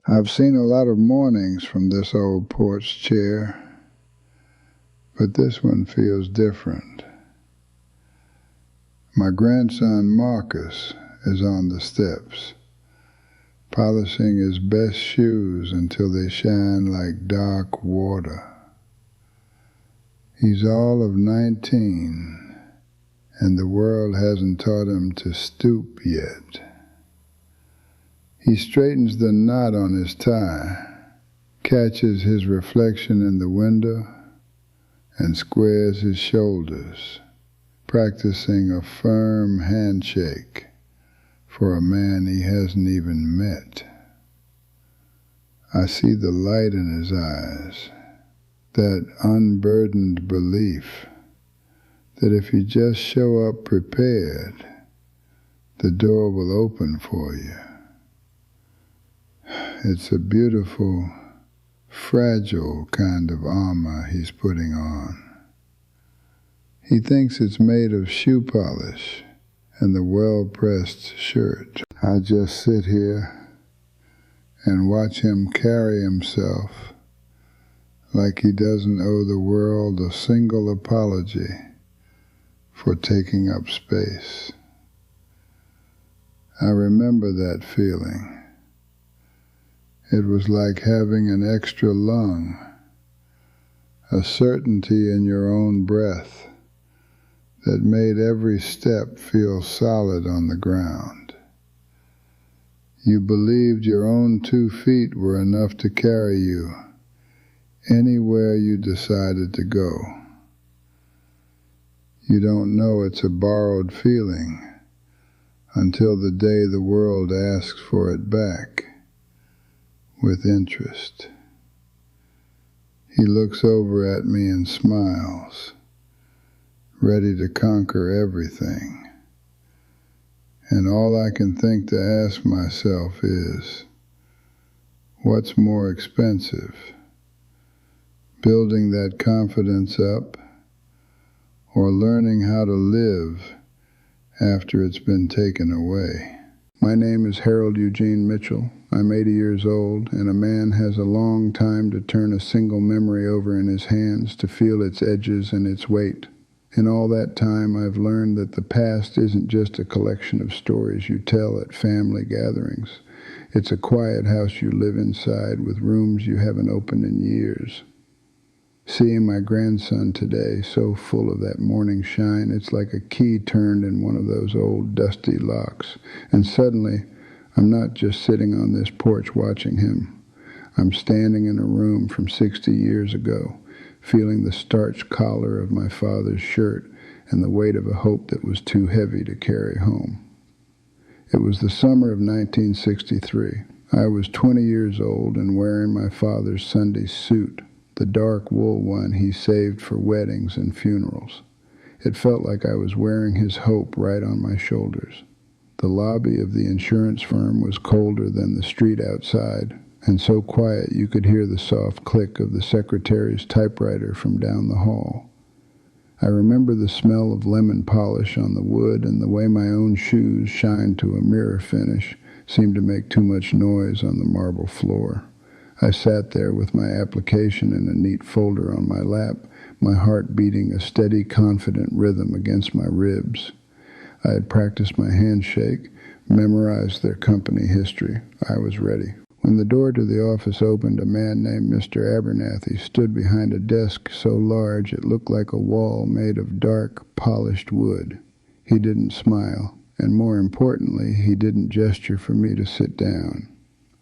I've seen a lot of mornings from this old porch chair, but this one feels different. My grandson Marcus is on the steps, polishing his best shoes until they shine like dark water. He's all of 19, and the world hasn't taught him to stoop yet. He straightens the knot on his tie, catches his reflection in the window, and squares his shoulders, practicing a firm handshake for a man he hasn't even met. I see the light in his eyes, that unburdened belief that if you just show up prepared, the door will open for you. It's a beautiful, fragile kind of armor he's putting on. He thinks it's made of shoe polish and the well-pressed shirt. I just sit here and watch him carry himself like he doesn't owe the world a single apology for taking up space. I remember that feeling. It was like having an extra lung, a certainty in your own breath that made every step feel solid on the ground. You believed your own 2 feet were enough to carry you anywhere you decided to go. You don't know it's a borrowed feeling until the day the world asks for it back with interest. He looks over at me and smiles, ready to conquer everything. And all I can think to ask myself is, what's more expensive? Building that confidence up, or learning how to live after it's been taken away? My name is Harold Eugene Mitchell. I'm 80 years old, and a man has a long time to turn a single memory over in his hands to feel its edges and its weight. In all that time, I've learned that the past isn't just a collection of stories you tell at family gatherings. It's a quiet house you live inside with rooms you haven't opened in years. Seeing my grandson today, so full of that morning shine, it's like a key turned in one of those old dusty locks. And suddenly, I'm not just sitting on this porch watching him. I'm standing in a room from 60 years ago, feeling the starched collar of my father's shirt and the weight of a hope that was too heavy to carry home. It was the summer of 1963. I was 20 years old and wearing my father's Sunday suit, the dark wool one he saved for weddings and funerals. It felt like I was wearing his hope right on my shoulders. The lobby of the insurance firm was colder than the street outside, and so quiet you could hear the soft click of the secretary's typewriter from down the hall. I remember the smell of lemon polish on the wood, and the way my own shoes shined to a mirror finish seemed to make too much noise on the marble floor. I sat there with my application in a neat folder on my lap, my heart beating a steady, confident rhythm against my ribs. I had practiced my handshake, memorized their company history. I was ready. When the door to the office opened, a man named Mr. Abernathy stood behind a desk so large it looked like a wall made of dark, polished wood. He didn't smile, and more importantly, he didn't gesture for me to sit down.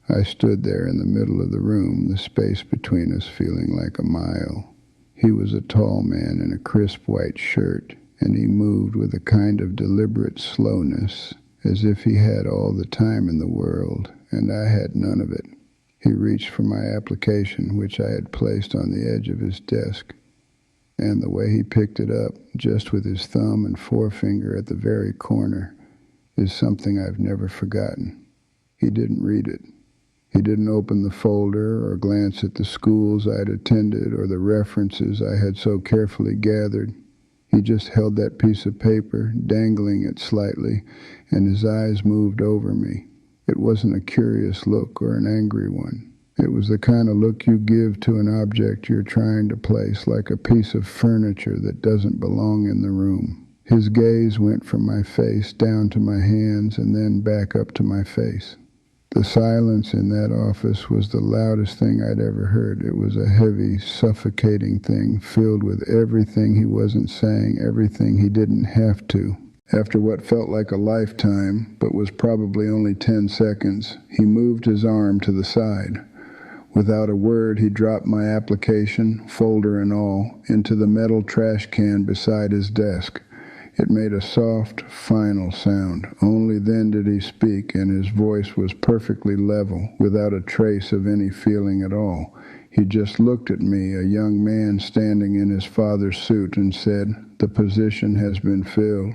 I stood there in the middle of the room, the space between us feeling like a mile. He was a tall man in a crisp white shirt, and he moved with a kind of deliberate slowness, as if he had all the time in the world, and I had none of it. He reached for my application, which I had placed on the edge of his desk, and the way he picked it up, just with his thumb and forefinger at the very corner, is something I've never forgotten. He didn't read it. He didn't open the folder or glance at the schools I'd attended or the references I had so carefully gathered. He just held that piece of paper, dangling it slightly, and his eyes moved over me. It wasn't a curious look or an angry one. It was the kind of look you give to an object you're trying to place, like a piece of furniture that doesn't belong in the room. His gaze went from my face down to my hands and then back up to my face. The silence in that office was the loudest thing I'd ever heard. It was a heavy, suffocating thing filled with everything he wasn't saying, everything he didn't have to. After what felt like a lifetime, but was probably only 10 seconds, he moved his arm to the side. Without a word, he dropped my application, folder and all, into the metal trash can beside his desk. It made a soft, final sound. Only then did he speak, and his voice was perfectly level, without a trace of any feeling at all. He just looked at me, a young man standing in his father's suit, and said, "The position has been filled."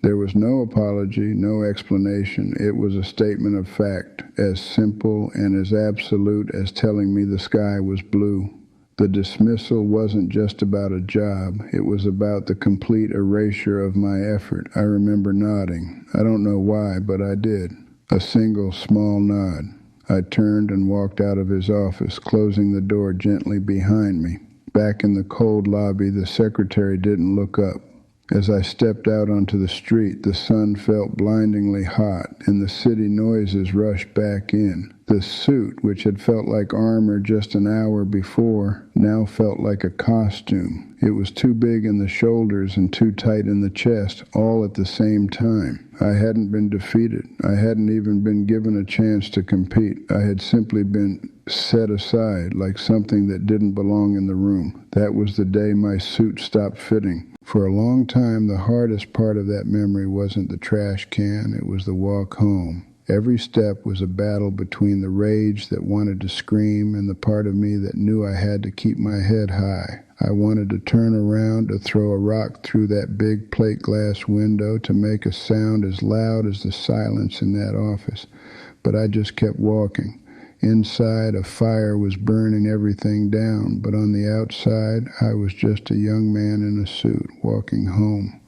There was no apology, no explanation. It was a statement of fact, as simple and as absolute as telling me the sky was blue. The dismissal wasn't just about a job. It was about the complete erasure of my effort. I remember nodding. I don't know why, but I did. A single small nod. I turned and walked out of his office, closing the door gently behind me. Back in the cold lobby, the secretary didn't look up. As I stepped out onto the street, the sun felt blindingly hot, and the city noises rushed back in. The suit, which had felt like armor just an hour before, now felt like a costume. It was too big in the shoulders and too tight in the chest, all at the same time. I hadn't been defeated. I hadn't even been given a chance to compete. I had simply been set aside like something that didn't belong in the room. That was the day my suit stopped fitting. For a long time, the hardest part of that memory wasn't the trash can, it was the walk home. Every step was a battle between the rage that wanted to scream and the part of me that knew I had to keep my head high. I wanted to turn around, to throw a rock through that big plate glass window, to make a sound as loud as the silence in that office. But I just kept walking. Inside, a fire was burning everything down, but on the outside, I was just a young man in a suit walking home.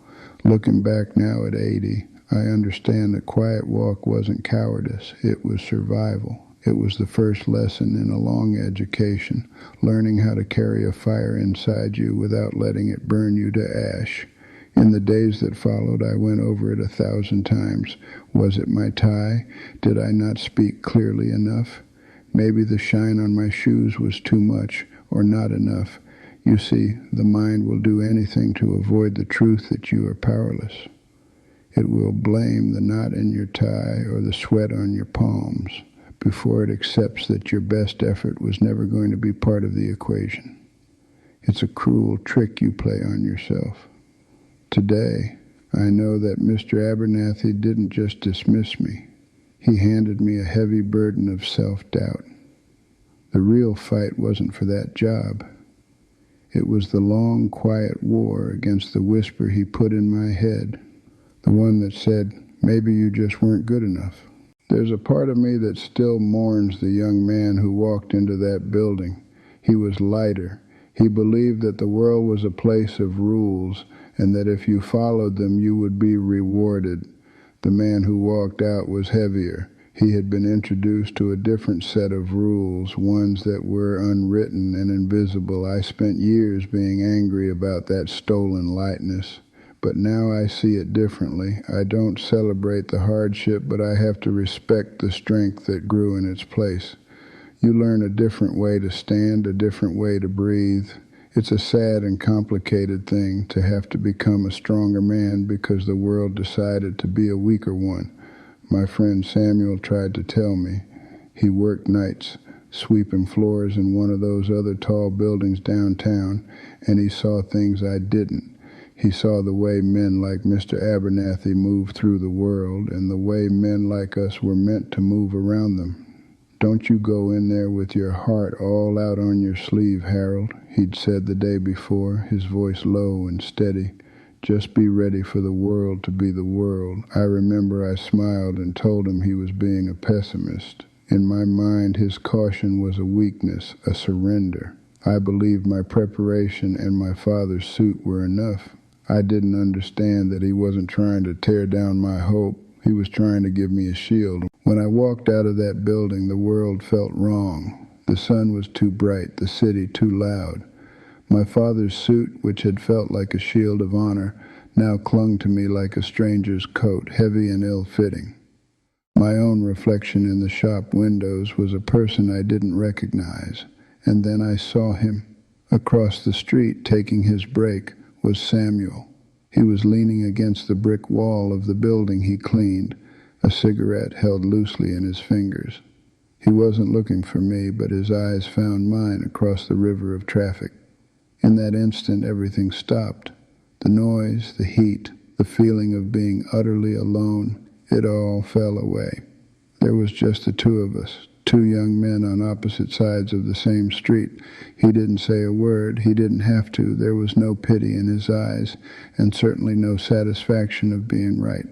Looking back now at 80, I understand that quiet walk wasn't cowardice, it was survival. It was the first lesson in a long education, learning how to carry a fire inside you without letting it burn you to ash. In the days that followed, I went over it 1,000 times. Was it my tie? Did I not speak clearly enough? Maybe the shine on my shoes was too much or not enough. You see, the mind will do anything to avoid the truth that you are powerless. It will blame the knot in your tie or the sweat on your palms before it accepts that your best effort was never going to be part of the equation. It's a cruel trick you play on yourself. Today, I know that Mr. Abernathy didn't just dismiss me. He handed me a heavy burden of self-doubt. The real fight wasn't for that job. It was the long, quiet war against the whisper he put in my head, the one that said, maybe you just weren't good enough. There's a part of me that still mourns the young man who walked into that building. He was lighter. He believed that the world was a place of rules, and that if you followed them, you would be rewarded. The man who walked out was heavier. He had been introduced to a different set of rules, ones that were unwritten and invisible. I spent years being angry about that stolen lightness, but now I see it differently. I don't celebrate the hardship, but I have to respect the strength that grew in its place. You learn a different way to stand, a different way to breathe. It's a sad and complicated thing to have to become a stronger man because the world decided to be a weaker one. My friend Samuel tried to tell me. He worked nights, sweeping floors in one of those other tall buildings downtown, and he saw things I didn't. He saw the way men like Mr. Abernathy moved through the world, and the way men like us were meant to move around them. Don't you go in there with your heart all out on your sleeve, Harold, he'd said the day before, his voice low and steady. Just be ready for the world to be the world. I remember I smiled and told him he was being a pessimist. In my mind, his caution was a weakness, a surrender. I believed my preparation and my father's suit were enough. I didn't understand that he wasn't trying to tear down my hope. He was trying to give me a shield. When I walked out of that building, the world felt wrong. The sun was too bright, the city too loud. My father's suit, which had felt like a shield of honor, now clung to me like a stranger's coat, heavy and ill-fitting. My own reflection in the shop windows was a person I didn't recognize, and then I saw him. Across the street, taking his break, was Samuel. He was leaning against the brick wall of the building he cleaned, a cigarette held loosely in his fingers. He wasn't looking for me, but his eyes found mine across the river of traffic. In that instant, everything stopped. The noise, the heat, the feeling of being utterly alone, it all fell away. There was just the two of us, two young men on opposite sides of the same street. He didn't say a word. He didn't have to. There was no pity in his eyes, and certainly no satisfaction of being right.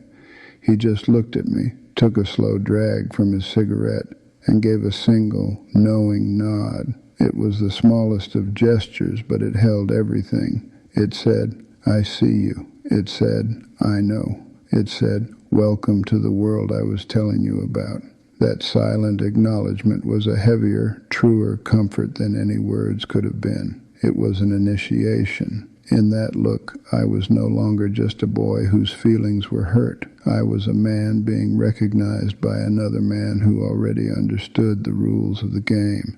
He just looked at me, took a slow drag from his cigarette, and gave a single, knowing nod. It was the smallest of gestures, but it held everything. It said, "I see you." It said, "I know." It said, "Welcome to the world I was telling you about." That silent acknowledgement was a heavier, truer comfort than any words could have been. It was an initiation. In that look, I was no longer just a boy whose feelings were hurt. I was a man being recognized by another man who already understood the rules of the game.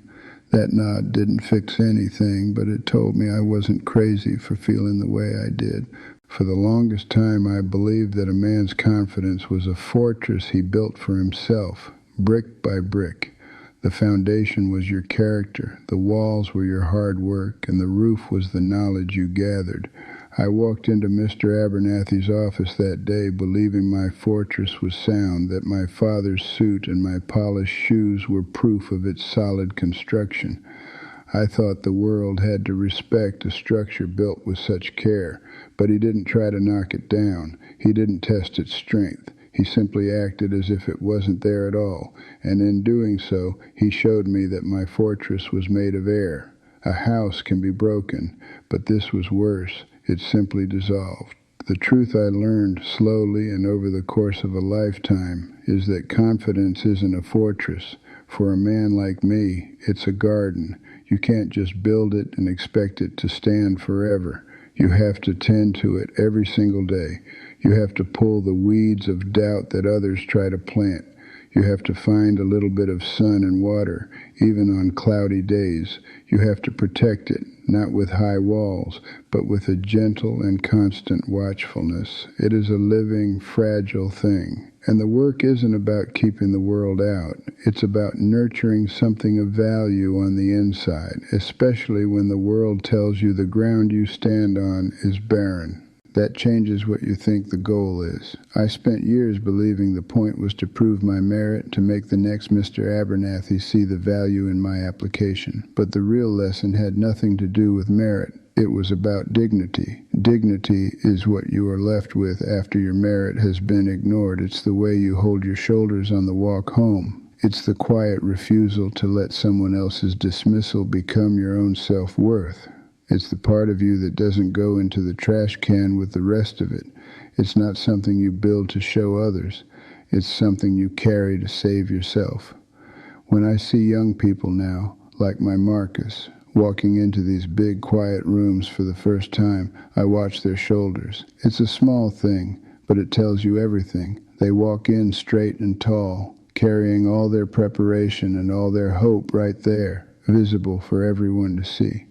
That nod didn't fix anything, but it told me I wasn't crazy for feeling the way I did. For the longest time, I believed that a man's confidence was a fortress he built for himself, brick by brick. The foundation was your character, the walls were your hard work, and the roof was the knowledge you gathered. I walked into Mr. Abernathy's office that day believing my fortress was sound, that my father's suit and my polished shoes were proof of its solid construction. I thought the world had to respect a structure built with such care, but he didn't try to knock it down. He didn't test its strength. He simply acted as if it wasn't there at all, and in doing so, he showed me that my fortress was made of air. A house can be broken, but this was worse. It simply dissolved. The truth I learned slowly and over the course of a lifetime is that confidence isn't a fortress. For a man like me, it's a garden. You can't just build it and expect it to stand forever. You have to tend to it every single day. You have to pull the weeds of doubt that others try to plant. You have to find a little bit of sun and water, even on cloudy days. You have to protect it, not with high walls, but with a gentle and constant watchfulness. It is a living, fragile thing. And the work isn't about keeping the world out. It's about nurturing something of value on the inside, especially when the world tells you the ground you stand on is barren. That changes what you think the goal is. I spent years believing the point was to prove my merit, to make the next Mr. Abernathy see the value in my application. But the real lesson had nothing to do with merit. It was about dignity. Dignity is what you are left with after your merit has been ignored. It's the way you hold your shoulders on the walk home. It's the quiet refusal to let someone else's dismissal become your own self-worth. It's the part of you that doesn't go into the trash can with the rest of it. It's not something you build to show others. It's something you carry to save yourself. When I see young people now, like my Marcus, walking into these big, quiet rooms for the first time, I watch their shoulders. It's a small thing, but it tells you everything. They walk in straight and tall, carrying all their preparation and all their hope right there, visible for everyone to see.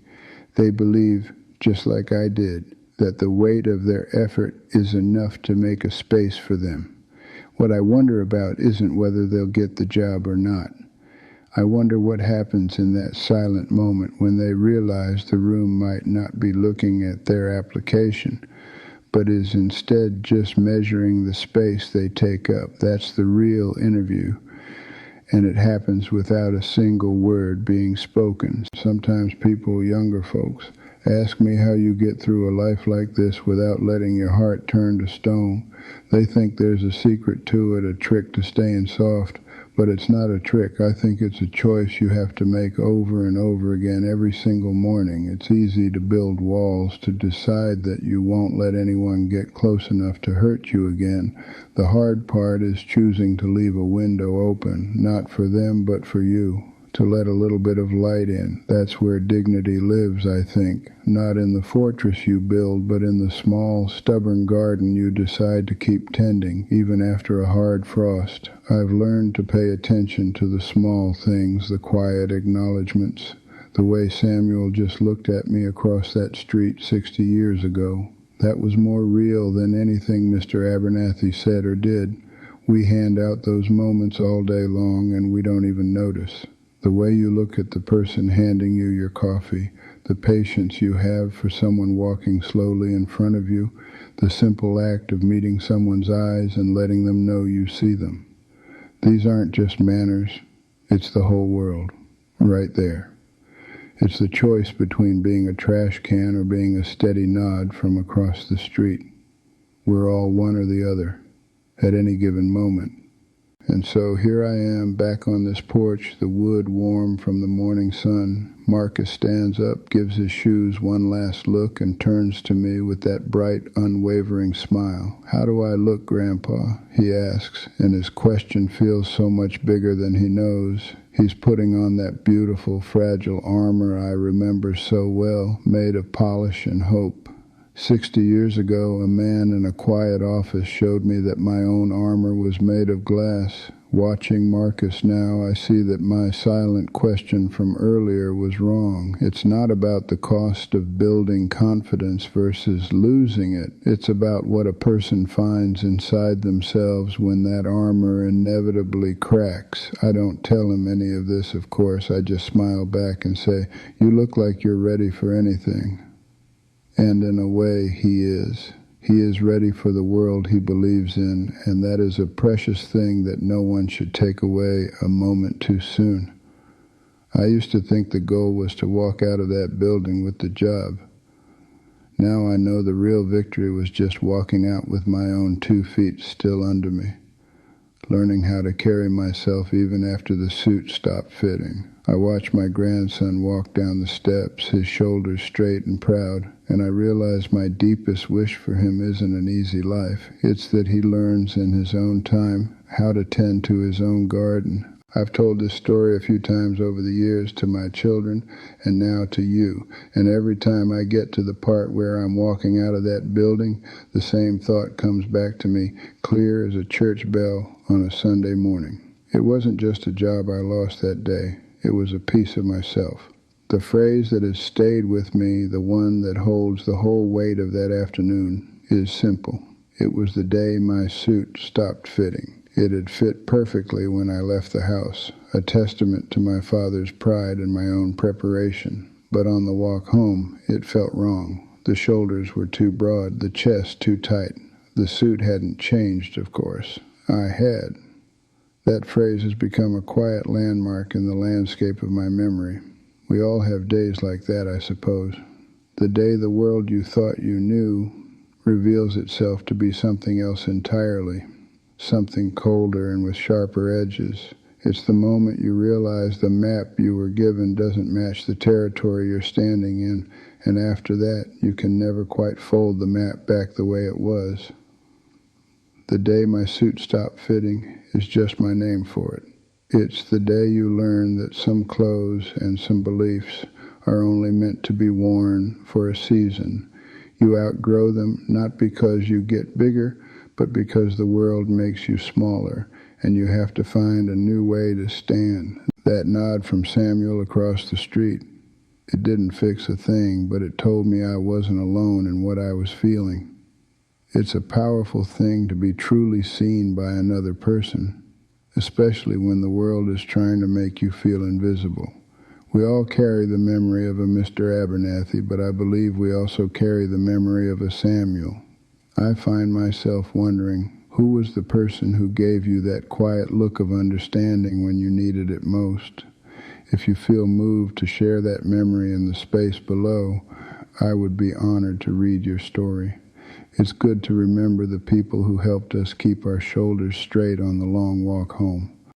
They believe, just like I did, that the weight of their effort is enough to make a space for them. What I wonder about isn't whether they'll get the job or not. I wonder what happens in that silent moment when they realize the room might not be looking at their application, but is instead just measuring the space they take up. That's the real interview. And it happens without a single word being spoken. Sometimes people, younger folks, ask me how you get through a life like this without letting your heart turn to stone. They think there's a secret to it, a trick to staying soft. But it's not a trick. I think it's a choice you have to make over and over again every single morning. It's easy to build walls, to decide that you won't let anyone get close enough to hurt you again. The hard part is choosing to leave a window open, not for them, but for you, to let a little bit of light in. That's where dignity lives, I think. Not in the fortress you build, but in the small, stubborn garden you decide to keep tending, even after a hard frost. I've learned to pay attention to the small things, the quiet acknowledgments, the way Samuel just looked at me across that street 60 years ago. That was more real than anything Mr. Abernathy said or did. We hand out those moments all day long, and we don't even notice. The way you look at the person handing you your coffee, the patience you have for someone walking slowly in front of you, the simple act of meeting someone's eyes and letting them know you see them. These aren't just manners, it's the whole world, right there. It's the choice between being a trash can or being a steady nod from across the street. We're all one or the other, at any given moment. And so here I am back on this porch, the wood warm from the morning sun. Marcus stands up, gives his shoes one last look, and turns to me with that bright, unwavering smile. "How do I look, Grandpa?" he asks, and his question feels so much bigger than he knows. He's putting on that beautiful, fragile armor I remember so well, made of polish and hope. 60 years ago, a man in a quiet office showed me that my own armor was made of glass. Watching Marcus now, I see that my silent question from earlier was wrong. It's not about the cost of building confidence versus losing it. It's about what a person finds inside themselves when that armor inevitably cracks. I don't tell him any of this, of course. I just smile back and say, "You look like you're ready for anything." And in a way, he is. He is ready for the world he believes in, and that is a precious thing that no one should take away a moment too soon. I used to think the goal was to walk out of that building with the job. Now I know the real victory was just walking out with my own 2 feet still under me, learning how to carry myself even after the suit stopped fitting. I watch my grandson walk down the steps, his shoulders straight and proud, and I realize my deepest wish for him isn't an easy life. It's that he learns in his own time how to tend to his own garden. I've told this story a few times over the years to my children and now to you, and every time I get to the part where I'm walking out of that building, the same thought comes back to me, clear as a church bell on a Sunday morning. It wasn't just a job I lost that day. It was a piece of myself. The phrase that has stayed with me, the one that holds the whole weight of that afternoon, is simple. It was the day my suit stopped fitting. It had fit perfectly when I left the house, a testament to my father's pride in my own preparation. But on the walk home, it felt wrong. The shoulders were too broad, the chest too tight. The suit hadn't changed, of course. I had. That phrase has become a quiet landmark in the landscape of my memory. We all have days like that, I suppose. The day the world you thought you knew reveals itself to be something else entirely, something colder and with sharper edges. It's the moment you realize the map you were given doesn't match the territory you're standing in, and after that, you can never quite fold the map back the way it was. The day my suit stopped fitting is just my name for it. It's the day you learn that some clothes and some beliefs are only meant to be worn for a season. You outgrow them not because you get bigger, but because the world makes you smaller, and you have to find a new way to stand. That nod from Samuel across the street, it didn't fix a thing, but it told me I wasn't alone in what I was feeling. It's a powerful thing to be truly seen by another person, especially when the world is trying to make you feel invisible. We all carry the memory of a Mr. Abernathy, but I believe we also carry the memory of a Samuel. I find myself wondering, who was the person who gave you that quiet look of understanding when you needed it most? If you feel moved to share that memory in the space below, I would be honored to read your story. It's good to remember the people who helped us keep our shoulders straight on the long walk home.